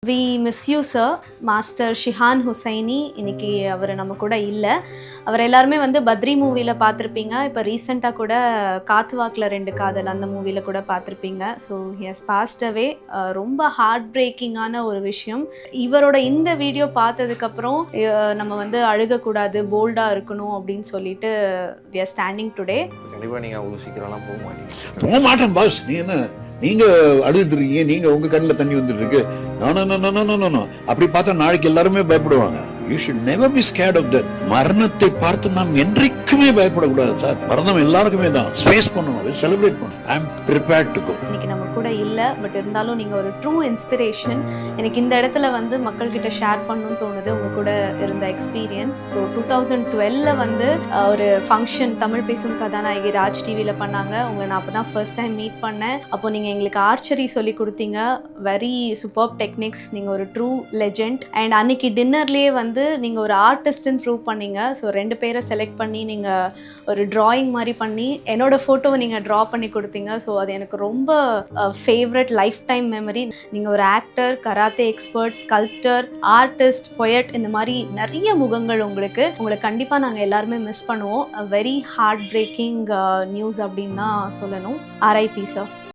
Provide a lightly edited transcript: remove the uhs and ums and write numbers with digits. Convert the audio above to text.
We miss you sir. Master Shihan Hussaini இன்னைக்கு அவர் நம்ம கூட இல்லை. அவர் எல்லாருமே வந்து பத்ரி மூவியில் பார்த்துருப்பீங்க. இப்போ ரீசெண்டாக கூட காத்து வாக்கில் 2 காதல் அந்த மூவியில் கூட பார்த்துருப்பீங்க. ஸோ ஹி ஹஸ் பாஸ்ட் அவே. ரொம்ப ஹார்ட் பிரேக்கிங்கான ஒரு விஷயம். இவரோட இந்த வீடியோ பார்த்ததுக்கப்புறம் நம்ம வந்து அழுகக்கூடாது, போல்டாக இருக்கணும் அப்படின்னு சொல்லிட்டு வி ஆர் ஸ்டாண்டிங் டுடே. கண்டிப்பாக நீங்கள் அவ்வளோ சீக்கிரம்லாம் போக மாட்டேன் பாஸ். நீங்க அழுதுட்டு இருக்கீங்க, நீங்க உங்க கண்ணில் தண்ணி வந்துட்டு இருக்கு. அப்படி பார்த்தா நாளைக்கு எல்லாருமே பயப்படுவாங்க. You should never be scared of death. மரணத்தை பார்த்து நாம் என்றைக்குமே பயப்படக்கூடாது சார். மரணம் எல்லாருக்குமே தான். ஸ்பேஸ் பண்ணணும், செலிப்ரேட் பண்ணணும். I am prepared to go. இன்னைக்கு நம்ம கூட இல்லை, பட் இருந்தாலும் நீங்கள் ஒரு ட்ரூ இன்ஸ்பிரேஷன். எனக்கு இந்த இடத்துல வந்து மக்கள்கிட்ட ஷேர் பண்ணணும்னு தோணுது உங்க கூட இருந்த எக்ஸ்பீரியன்ஸ். ஸோ 2012 வந்து ஒரு ஃபங்க்ஷன் தமிழ் பேசும் கதாநாயகி ராஜ் டிவியில் பண்ணாங்க. உங்களை நான் அப்போ தான் ஃபர்ஸ்ட் டைம் மீட் பண்ணேன். அப்போ நீங்கள் எங்களுக்கு ஆர்ச்சரி சொல்லி கொடுத்தீங்க. Very superb techniques. நீங்கள் ஒரு ட்ரூ லெஜெண்ட். அண்ட் அன்னைக்கு டின்னர்லேயே வந்து நீங்கள் ஒரு ஆர்டிஸ்ட்னு ப்ரூவ் பண்ணீங்க. ஸோ 2 பேரை செலக்ட் பண்ணி நீங்கள் ஒரு ட்ராயிங் மாதிரி பண்ணி என்னோட ஃபோட்டோவை நீங்கள் ட்ரா பண்ணி கொடுத்தீங்க. ஸோ அது எனக்கு ரொம்ப ஃபேவரட் லைஃப் டைம் மெமரி. நீங்கள் ஒரு actor, karate expert, sculptor, artist, poet, இந்த மாதிரி நிறைய முகங்கள் உங்களை கண்டிப்பாக நாங்கள் எல்லாருமே மிஸ் பண்ணுவோம். வெரி ஹார்ட் பிரேக்கிங் நியூஸ் அப்படின்னு தான் சொல்லணும். RIP sir.